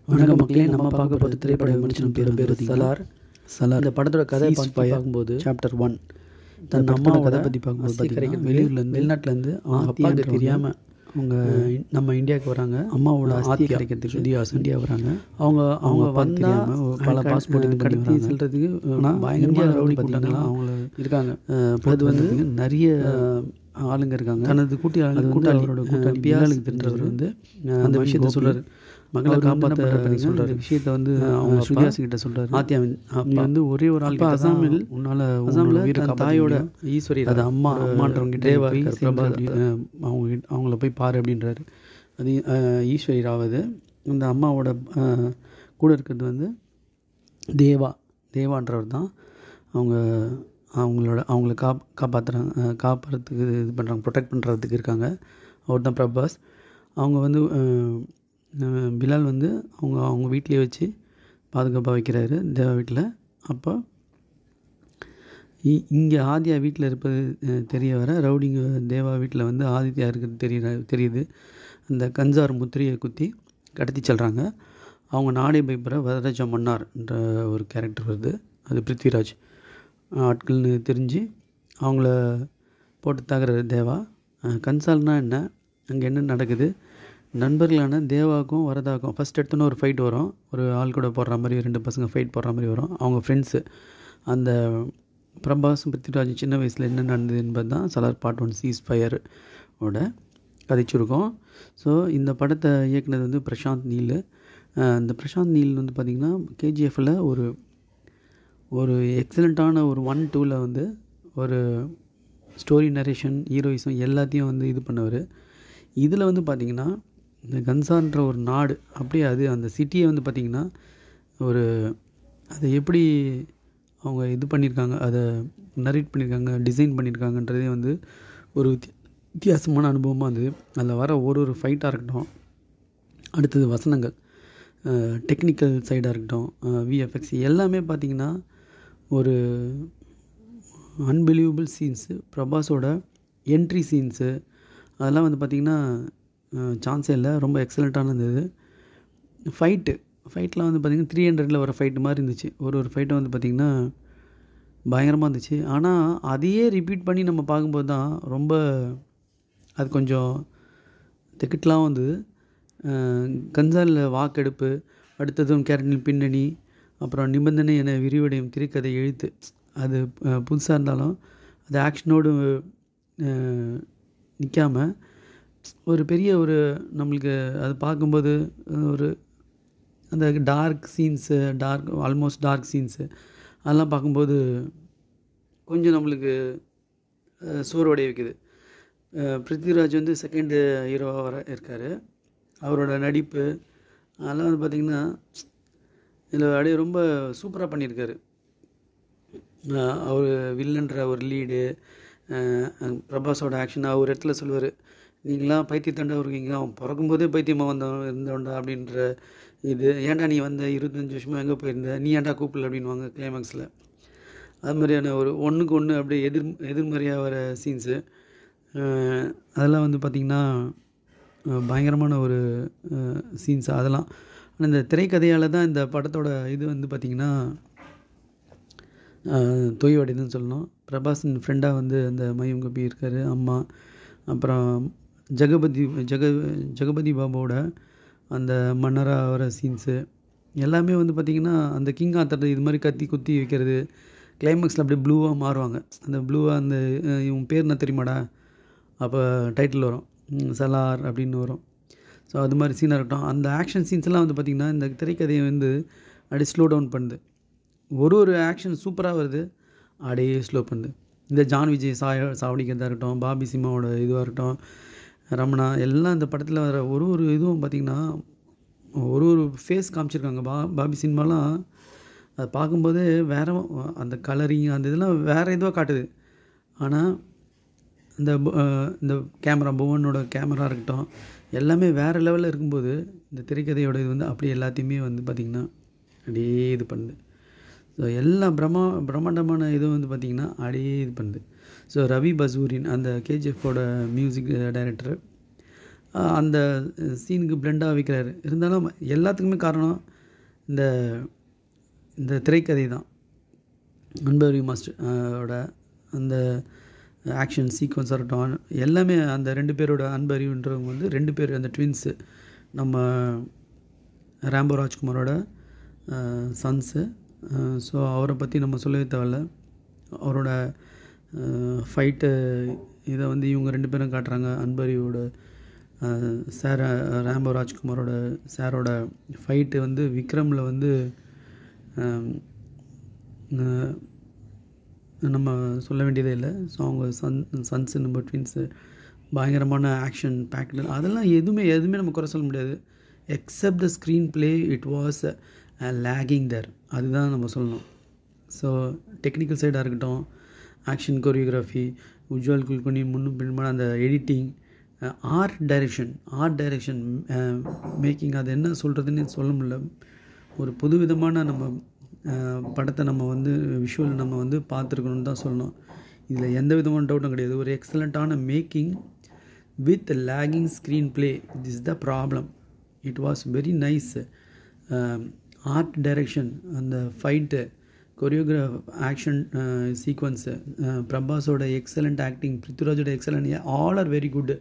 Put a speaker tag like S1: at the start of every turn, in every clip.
S1: வணக்கம் மக்களே, நம்ம பார்க்க போகிற திரைப்பட விமர்சனம் பேர் சலார். இந்த படத்தோட கதை பார்க்கும்போது சாப்டர் 1 தன் அம்மாவோட கதை பற்றி பார்க்கும்போது வெளிநாட்டிலேருந்து அவங்க அப்பாவுக்கு தெரியாமல் அவங்க நம்ம இந்தியாவுக்கு வராங்க. அம்மாவோட ஆஸ்தி கிடைக்கிறதுக்கு இந்தியா வராங்க. அவங்க வந்தால் பல பாஸ்போர்ட் இது கடத்தி செல்றதுக்கு பயங்கரமாக ரவுடி கூட்டாங்கலாம் அவங்கள இருக்காங்க. அது வந்து நிறைய ஆளுங்க இருக்காங்க. தனது கூட்டாளியோட கூட்டாளி பியாலுக்கு தெரிஞ்சவர் வந்து அந்த விஷயத்த சொல்கிறார். மகளை காப்பாற்ற சொல்கிறார். விஷயத்த வந்து அவங்க சுகியாஸ் கிட்ட சொல்கிறார். நீ வந்து ஒரே ஒரு ஆள் அசாமில் அசாமில் தாயோட ஈஸ்வரி அது அம்மான்றவங்க அவங்கள போய் பாரு அப்படின்றாரு. அது ஈஸ்வரி ராவது. இந்த அம்மாவோட கூட இருக்கிறது வந்து தேவான்றவர் தான். அவங்கள காப்பாற்றுறதுக்கு இது பண்ணுறாங்க, ப்ரொடெக்ட் பண்ணுறதுக்கு இருக்காங்க. அவர் தான் பிரபாஸ். அவங்க வந்து பிலால் வந்து அவங்க வீட்டிலே வச்சு பாதுகாப்பாக வைக்கிறாரு, தேவா வீட்டில். அப்போ இங்கே ஆதியா வீட்டில் இருப்பது தெரிய வர ரவுடிங்க தேவா வீட்டில் வந்து ஆதித்யா இருக்கிறது தெரியுது. அந்த கஞ்சார் முத்திரையை குத்தி கடத்தி செல்கிறாங்க. அவங்க நாடே பயப்படுற வரதராஜ மன்னார்ன்ற ஒரு கேரக்டர் வருது. அது பிருத்விராஜ் ஆட்கள்னு தெரிஞ்சு அவங்கள போட்டு தாக்குறாரு தேவா. கன்சால்னால் என்ன, அங்கே என்ன நடக்குது, நண்பர்களான தேவாவுக்கும் வரதாவுக்கும் ஃபஸ்ட் எடுத்தோன்னே ஒரு ஃபைட் வரும். ஒரு ஆள் கூட போடுற மாதிரி 2 பசங்க ஃபைட் போடுற மாதிரி வரும். அவங்க ஃப்ரெண்ட்ஸு. அந்த பிரபாஸும் பிருத்விராஜ் சின்ன வயசில் என்ன நடந்தது என்பது தான் சலார் பார்ட் 1 சீஸ் ஃபயரோட கதைச்சிருக்கோம். ஸோ இந்த படத்தை இயக்குனது வந்து பிரசாந்த் நீல். இந்த பிரசாந்த் நீல் வந்து பார்த்திங்கன்னா கேஜிஎஃப்பில் ஒரு எக்ஸலண்ட்டான ஒரு 1-2ல் வந்து ஒரு ஸ்டோரி நரேஷன் ஹீரோயிசம் எல்லாத்தையும் வந்து இது பண்ணவர். இதில் வந்து பார்த்திங்கன்னா இந்த கன்சான்ற ஒரு நாடு அப்படியே அது அந்த சிட்டியை வந்து பார்த்திங்கன்னா அதை எப்படி அவங்க இது பண்ணியிருக்காங்க, அதை நரேட் பண்ணியிருக்காங்க, டிசைன் பண்ணியிருக்காங்கன்றதே வந்து ஒரு வித்தியாசமான அனுபவமாக இருந்தது. அதில் வர ஒரு ஃபைட்டாக இருக்கட்டும், அடுத்தது வசனங்கள், டெக்னிக்கல் சைடாக இருக்கட்டும், விஎஃப்எக்ஸ் எல்லாமே பார்த்திங்கன்னா ஒரு அன்பிலீவபிள் சீன்ஸு. பிரபாஸோட என்ட்ரி சீன்ஸு அதெல்லாம் வந்து பார்த்திங்கன்னா சான்ஸே இல்லை, ரொம்ப எக்ஸலண்ட்டான இருந்தது. ஃபைட்லாம் வந்து பார்த்திங்கன்னா 300ல் வர ஃபைட்டு மாதிரி இருந்துச்சு. ஒரு ஃபைட்டை வந்து பார்த்திங்கன்னா பயங்கரமாக இருந்துச்சு. ஆனால் அதையே ரிப்பீட் பண்ணி நம்ம பார்க்கும்போது தான் ரொம்ப அது கொஞ்சம் திக்கிட்டலாம் வந்தது. கன்சாலில் வாக்கெடுப்பு, அடுத்ததும் கேரக்டரின் பின்னணி, அப்புறம் நிபந்தனை என விரிவடையும் திரைக்கதை எழுத்து, அது புதுசாக இருந்தாலும் அது ஆக்ஷனோடு நிற்காமல் ஒரு பெரிய நம்மளுக்கு அது பார்க்கும்போது அந்த dark scenes, almost dark scenes அதெல்லாம் பார்க்கும்போது கொஞ்சம் நம்மளுக்கு சோர்வடைய வைக்குது. பிருத்விராஜ் வந்து செகண்டு ஹீரோவாக வர இருக்கார். அவரோட நடிப்பு அதெல்லாம் வந்து பார்த்திங்கன்னா இதில் அப்படியே ரொம்ப சூப்பராக பண்ணியிருக்காரு. அவர் வில்லன்ற ஒரு லீடு, பிரபாஸோட ஆக்ஷன். ஒரு இடத்துல சொல்லுவார், நீங்களாம் பைத்தியத்தாண்டா இருக்கீங்க, அவன் பிறக்கும்போதே பைத்தியமாக இருந்தவன்டா அப்படின்ற இது. ஏன்டா நீ வந்த 25 வருஷமாக எங்கே போயிருந்த, நீ ஏன்டா கூப்பிடல அப்படின்வாங்க கிளைமேக்ஸில். அது மாதிரியான ஒரு ஒன்றுக்கு ஒன்று அப்படியே எதிர்மறையாக வர சீன்ஸு அதெல்லாம் வந்து பார்த்திங்கன்னா பயங்கரமான ஒரு சீன்ஸ் அதெல்லாம். ஆனால் இந்த திரைக்கதையால் தான் இந்த படத்தோட இது வந்து பார்த்திங்கன்னா தொய்வடைதுன்னு சொல்லணும். பிரபாஸின் ஃப்ரெண்டாக வந்து அந்த மையம் கோபி இருக்கார், அம்மா, அப்புறம் ஜெகபதி பாபுவோட அந்த மன்னராக வர சீன்ஸு எல்லாமே வந்து பார்த்திங்கன்னா அந்த கிங் ஆத்தர் இது மாதிரி கத்தி குத்தி வைக்கிறது, கிளைமேக்ஸில் அப்படியே ப்ளூவாக மாறுவாங்க. அந்த ப்ளூவாக அந்த இவன் பேர் என்ன தெரியுமாடா, அப்போ டைட்டில் வரும் சலார் அப்படின்னு வரும். ஸோ அது மாதிரி சீனாக இருக்கட்டும். அந்த ஆக்ஷன் சீன்ஸ்லாம் வந்து பார்த்திங்கன்னா இந்த திரைக்கதையை வந்து அப்படியே ஸ்லோ டவுன் பண்ணுது. ஒரு ஆக்ஷன் சூப்பராக வருது, அப்படியே ஸ்லோ பண்ணுது. இந்த ஜான் விஜய் சாவடிக்கிறதா இருக்கட்டும், பாபி சிம்மாவோட இதுவாக இருக்கட்டும், ரமணா எல்லாம் இந்த படத்தில் வர ஒரு இதுவும் பார்த்திங்கன்னா ஒரு ஃபேஸ் காமிச்சிருக்காங்க. பாபி சினிமாலாம் அதை பார்க்கும்போது வேறு அந்த கலரிங் அந்த இதெல்லாம் வேறு இதுவாக காட்டுது. ஆனால் இந்த கேமரா புவனோட கேமரா இருக்கட்டும் எல்லாமே வேறு லெவலில் இருக்கும்போது இந்த திரைக்கதையோட இது வந்து அப்படியே எல்லாத்தையுமே வந்து பார்த்திங்கன்னா அப்படியே இது பண்ணுது. ஸோ எல்லா பிரம்மாண்டமான இது வந்து பார்த்திங்கன்னா அப்படியே இது பண்ணுது. ஸோ ரவி பசூரின் அந்த கேஜிஎஃபோட மியூசிக் டைரக்டர் அந்த சீனுக்கு பிளெண்டாக வைக்கிறாரு. இருந்தாலும் எல்லாத்துக்குமே காரணம் இந்த இந்த திரைக்கதை தான். அன்பரி மாஸ்டர் ஓட அந்த ஆக்ஷன் சீக்வன்ஸாக இருக்கட்டும், எல்லாமே அந்த 2 பேரோட அன்பரின்றவங்க வந்து 2 பேர் அந்த ட்வின்ஸு, நம்ம ராம்போ ராஜ்குமாரோட சன்ஸு. ஸோ அவரை பற்றி நம்ம சொல்லவே தேவையில்ல. அவரோட ஃபைட்டு இதை வந்து இவங்க 2 பேரும் காட்டுறாங்க. அன்பரியோட சார் ராம்போ ராஜ்குமாரோட சாரோட ஃபைட்டு வந்து விக்ரமில் வந்து நம்ம சொல்ல வேண்டியதே இல்லை. ஸோ அவங்க சன்ஸு நம்ம ட்வின்ஸு பயங்கரமான ஆக்ஷன் பேக்டு, அதெல்லாம் எதுவுமே நம்ம குறை சொல்ல முடியாது. Except the screenplay it was lagging there, அதுதான் நம்ம சொல்லணும். ஸோ டெக்னிக்கல் சைடாக இருக்கட்டும், ஆக்ஷன் கொரியோகிராஃபி, உஜ்வால் குல்கர்னி முன்னும் பின்னுமான அந்த எடிட்டிங், ஆர்ட் டைரெக்ஷன் மேக்கிங், அது என்ன சொல்கிறதுன்னு சொல்ல முடியல. ஒரு புதுவிதமான நம்ம படத்தை நம்ம வந்து விஷுவல் நம்ம வந்து பார்த்துருக்கணுன்னு தான் சொல்லணும். இதில் எந்த விதமான டவுட்டும் கிடையாது. ஒரு எக்ஸலண்ட்டான making with lagging screenplay, this the problem. It was very nice. Art direction, அந்த ஃபைட்டு, கொரியோகிராஃப், ஆக்ஷன் சீக்வன்ஸு, பிரபாஸோட எக்ஸலண்ட் ஆக்டிங், பிருத்விராஜோட excellent, all are very good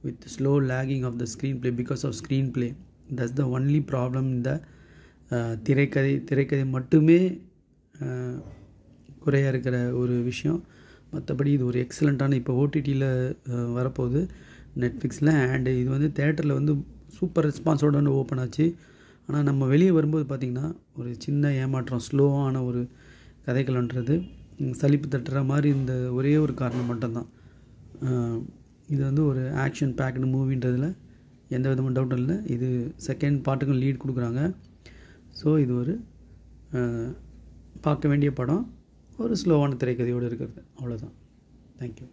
S1: with slow lagging of the screenplay because of screenplay. That's the only problem. இந்த திரைக்கதை மட்டுமே குறையாக இருக்கிற ஒரு விஷயம். மற்றபடி இது ஒரு எக்ஸலண்ட்டான, இப்போ ஓடிடியில் வரப்போகுது நெட்ஃப்ளிக்ஸில். அண்டு இது வந்து தேட்டரில் வந்து சூப்பர் ரெஸ்பான்ஸோடு வந்து ஓப்பன் ஆச்சு. ஆனால் நம்ம வெளியே வரும்போது பார்த்திங்கன்னா ஒரு சின்ன ஏமாற்றம், ஸ்லோவான ஒரு கதைகள்ன்றது சலிப்பு தட்டுற மாதிரி இந்த ஒரே ஒரு காரணம் மட்டும்தான். இது வந்து ஒரு ஆக்ஷன் பேக்டு மூவின்றதில் எந்த விதமான டவுட்டும் இல்லை. இது செகண்ட் பார்ட்டுக்கும் லீட் கொடுக்குறாங்க. ஸோ இது ஒரு பார்க்க வேண்டிய படம், ஒரு ஸ்லோவான திரைக்கதையோடு இருக்கிறது, அவ்வளோதான். தேங்க்யூ.